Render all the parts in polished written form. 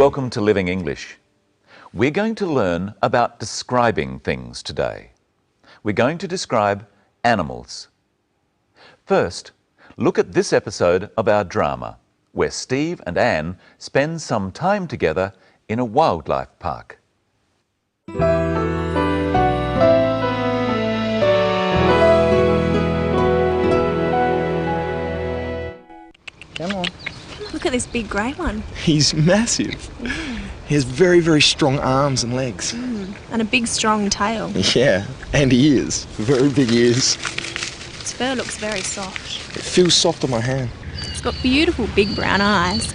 welcome to Living English. We're going to learn about describing things today. We're going to describe animals. First, look at this episode of our drama, where Steve and Anne spend some time together in a wildlife park. Come on. Look at this big grey one. He's massive. He has very, very strong arms and legs. And a big strong tail. Yeah, and ears. Very big ears. Its fur looks very soft. It feels soft on my hand. It's got beautiful big brown eyes.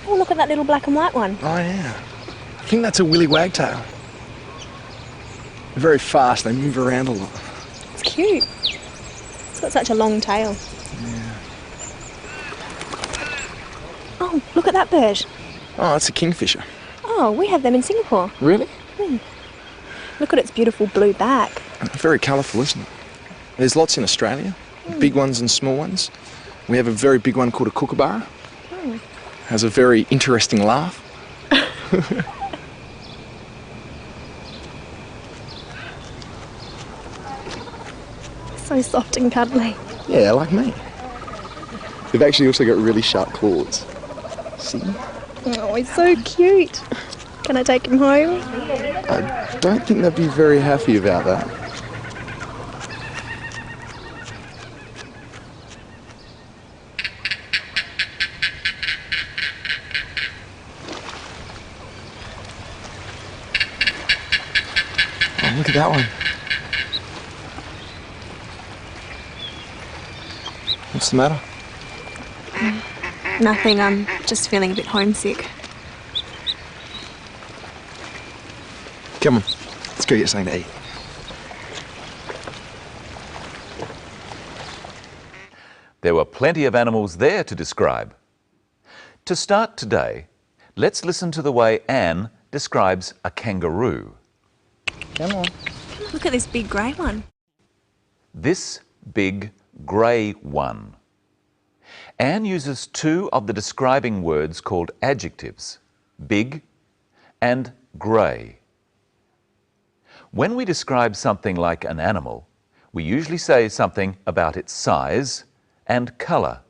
Oh, look at that little black and white one. Oh, yeah. I think that's a willy wagtail. They're very fast. They move around a lot. It's cute. It's got such a long tail. Yeah. Oh, look at that bird. Oh, that's a kingfisher. Oh, we have them in Singapore. Really? Look at its beautiful blue back. Very colourful, isn't it? There's lots in Australia, big ones and small ones. We have a very big one called a kookaburra. Has a very interesting laugh. So soft and cuddly. Yeah, like me. They've actually also got really sharp claws. See? Oh, he's so cute. Can I take him home? I don't think they'd be very happy about that. Oh, look at that one. What's the matter? Nothing, I'm just feeling a bit homesick. Come on, let's go get something to eat. There were plenty of animals there to describe. To start today, let's listen to the way Anne describes a kangaroo. Come on. Look at this big grey one. This big grey one. Anne uses two of the describing words called adjectives, big and grey. When we describe something like an animal, we usually say something about its size and colour.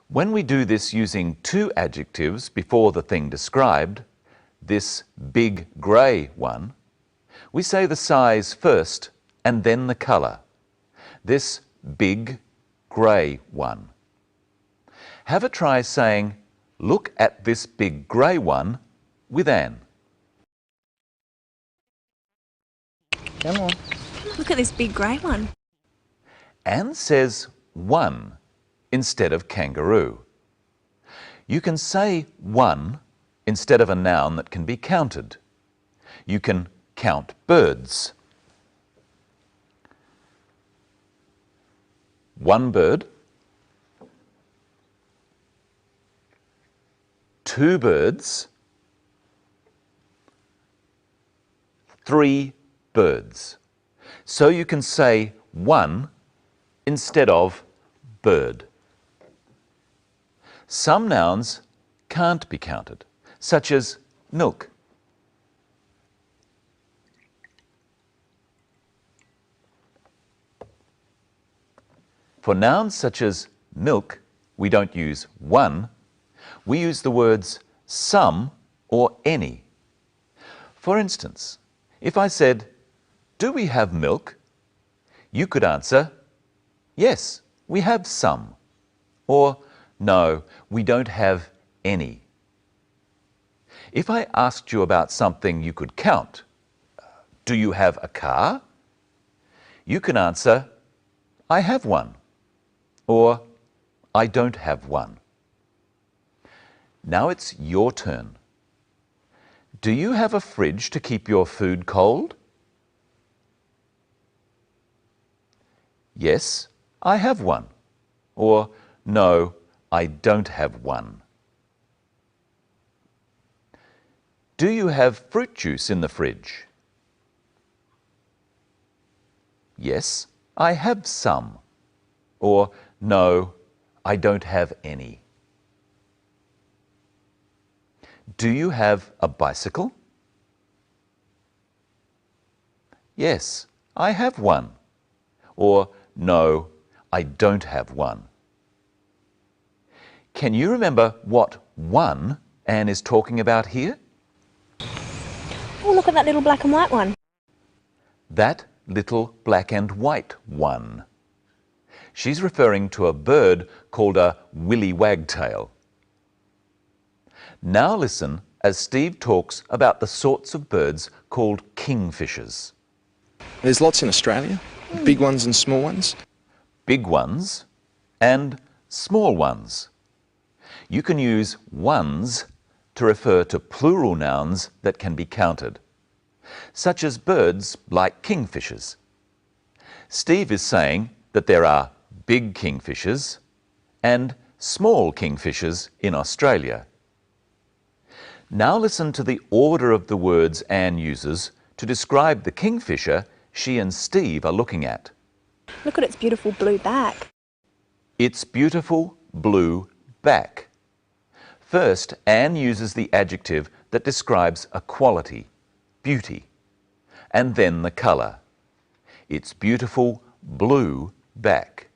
When we do this using two adjectives before the thing described, this big grey one, we say the size first and then the colour. This big grey one. Have a try saying, "Look at this big grey one," with Anne. Come on. Look at this big grey one. Anne says one instead of kangaroo. You can say one instead of a noun that can be counted. You can count birds. One bird, two birds, three birds. So you can say one instead of bird. Some nouns can't be counted, such as milk. For nouns such as milk, we don't use one. We use the words some or any. For instance, if I said, "Do we have milk?" you could answer, "Yes, we have some," or "No, we don't have any." If I asked you about something you could count, "Do you have a car?" you can answer, "I have one," or "I don't have one." Now it's your turn. Do you have a fridge to keep your food cold? Yes, I have one. Or, no, I don't have one. Do you have fruit juice in the fridge? Yes, I have some. Or, no, I don't have any. Do you have a bicycle? Yes, I have one. Or, no, I don't have one. Can you remember what one Anne is talking about here? Oh, look at that little black and white one. That little black and white one. She's referring to a bird called a willy wagtail. Now listen as Steve talks about the sorts of birds called kingfishers. There's lots in Australia, big ones and small ones. Big ones and small ones. You can use ones to refer to plural nouns that can be counted, such as birds like kingfishers. Steve is saying that there are big kingfishers and small kingfishers in Australia. Now listen to the order of the words Anne uses to describe the kingfisher she and Steve are looking at. Look at its beautiful blue back. Its beautiful blue back. First, Anne uses the adjective that describes a quality, beauty, and then the colour. Its beautiful blue back.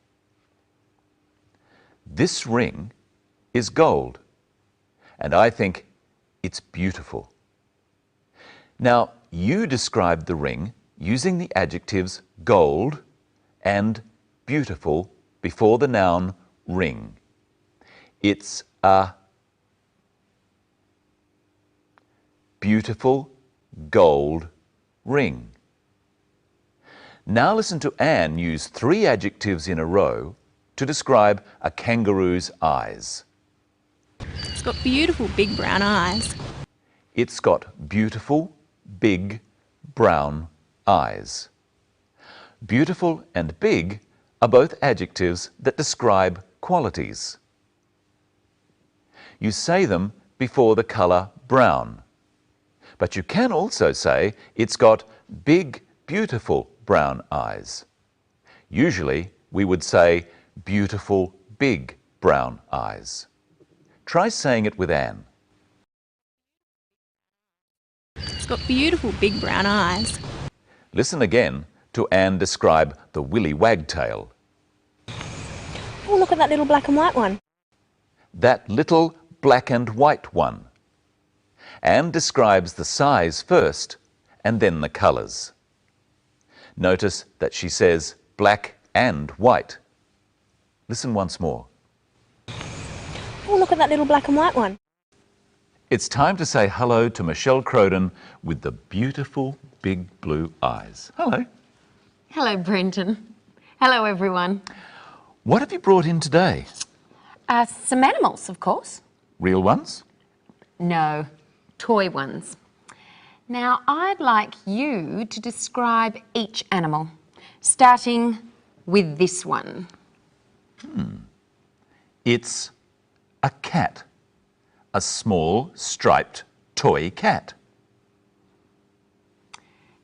This ring is gold, and I think it's beautiful. Now, you describe the ring using the adjectives gold and beautiful before the noun ring. It's a beautiful gold ring. Now listen to Anne use 3 adjectives in a row to describe a kangaroo's eyes. It's got beautiful big brown eyes. It's got beautiful, big, brown eyes. Beautiful and big are both adjectives that describe qualities. You say them before the colour brown. But you can also say it's got big, beautiful brown eyes. Usually we would say beautiful, big brown eyes. Try saying it with Anne. It's got beautiful big brown eyes. Listen again to Anne describe the willy wagtail. Oh, look at that little black and white one. That little black and white one. Anne describes the size first and then the colours. Notice that she says black and white. Listen once more. Oh, look at that little black and white one. It's time to say hello to Michelle Croden with the beautiful big blue eyes. Hello. Hello, Brenton. Hello, everyone. What have you brought in today? Some animals, of course. Real ones? No, toy ones. Now, I'd like you to describe each animal, starting with this one. It's a cat. A small, striped toy cat.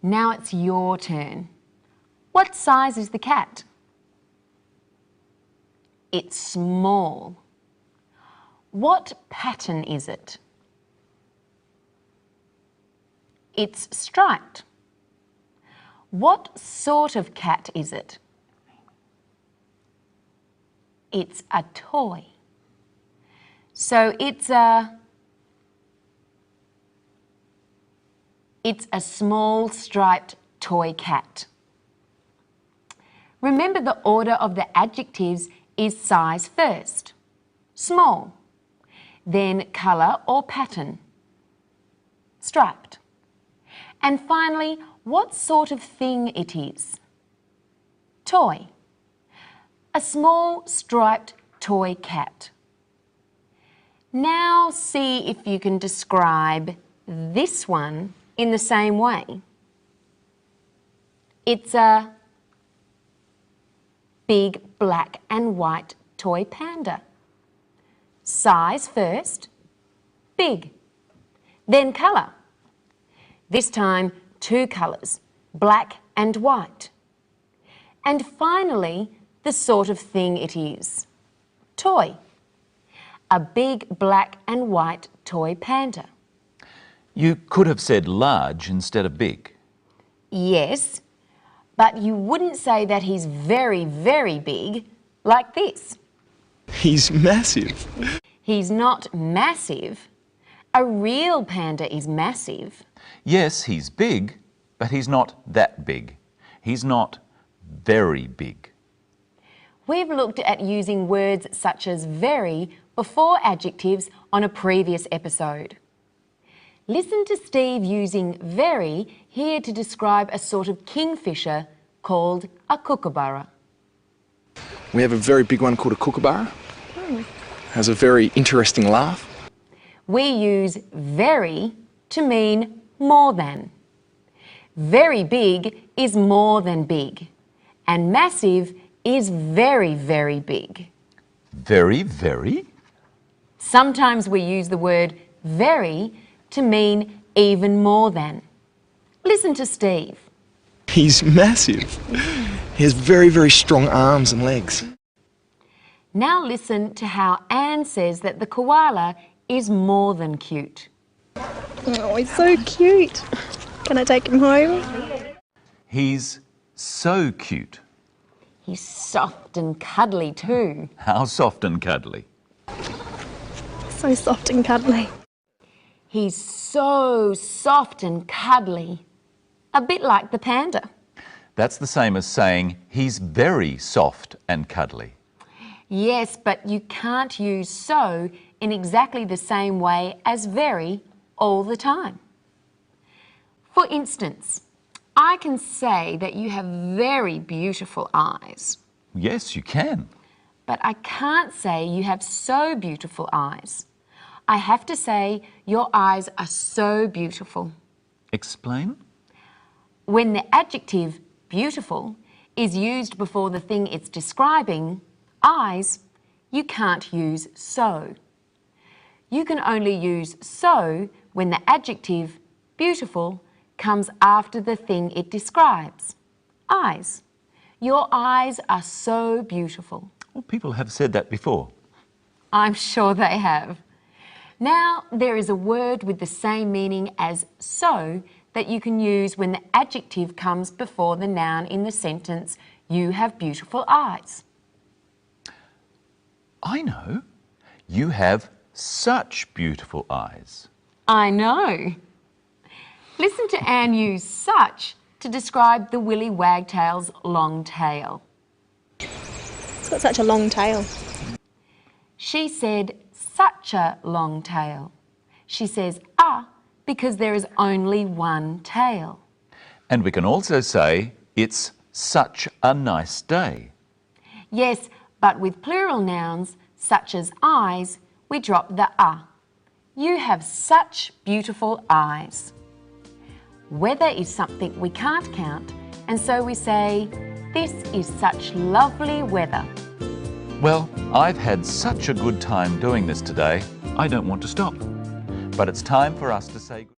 Now it's your turn. What size is the cat? It's small. What pattern is it? It's striped. What sort of cat is it? It's a toy. So it's a small striped toy cat. Remember, the order of the adjectives is size first, small, then colour or pattern, striped, and finally what sort of thing it is, toy, a small striped toy cat. Now see if you can describe this one in the same way. It's a big black and white toy panda. Size first, big. Then colour, This time, 2 colours, black and white. And finally, the sort of thing it is. Toy. A big black and white toy panda. You could have said large instead of big. Yes, but you wouldn't say that he's very, very big like this. He's massive. He's not massive. A real panda is massive. Yes, he's big, but he's not that big. He's not very big. We've looked at using words such as very before adjectives on a previous episode. Listen to Steve using very here to describe a sort of kingfisher called a kookaburra. We have a very big one called a kookaburra. Has a very interesting laugh. We use very to mean more than. Very big is more than big, and massive is very, very big. Very, very? Sometimes we use the word very to mean even more than. Listen to Steve. He's massive. He has very, very strong arms and legs. Now listen to how Anne says that the koala is more than cute. Oh, he's so cute. Can I take him home? He's so cute. He's soft and cuddly too. How soft and cuddly. So soft and cuddly. He's so soft and cuddly. A bit like the panda. That's the same as saying he's very soft and cuddly. Yes, but you can't use so in exactly the same way as very all the time. For instance, I can say that you have very beautiful eyes, Yes, you can. but I can't say you have so beautiful eyes. I have to say your eyes are so beautiful. Explain? When the adjective beautiful is used before the thing it's describing, eyes, you can't use so. You can only use so when the adjective beautiful comes after the thing it describes. Eyes. Your eyes are so beautiful. Well, people have said that before. I'm sure they have. Now there is a word with the same meaning as so that you can use when the adjective comes before the noun in the sentence, you have beautiful eyes. I know. You have such beautiful eyes. I know. Listen to Anne use such to describe the willy wagtail's long tail. It's got such a long tail. She said such a long tail. She says because there is only one tail. And we can also say it's such a nice day. Yes, but with plural nouns such as eyes, we drop the a. You have such beautiful eyes. Weather is something we can't count, and so we say, this is such lovely weather. Well, I've had such a good time doing this today, I don't want to stop. But it's time for us to say goodbye.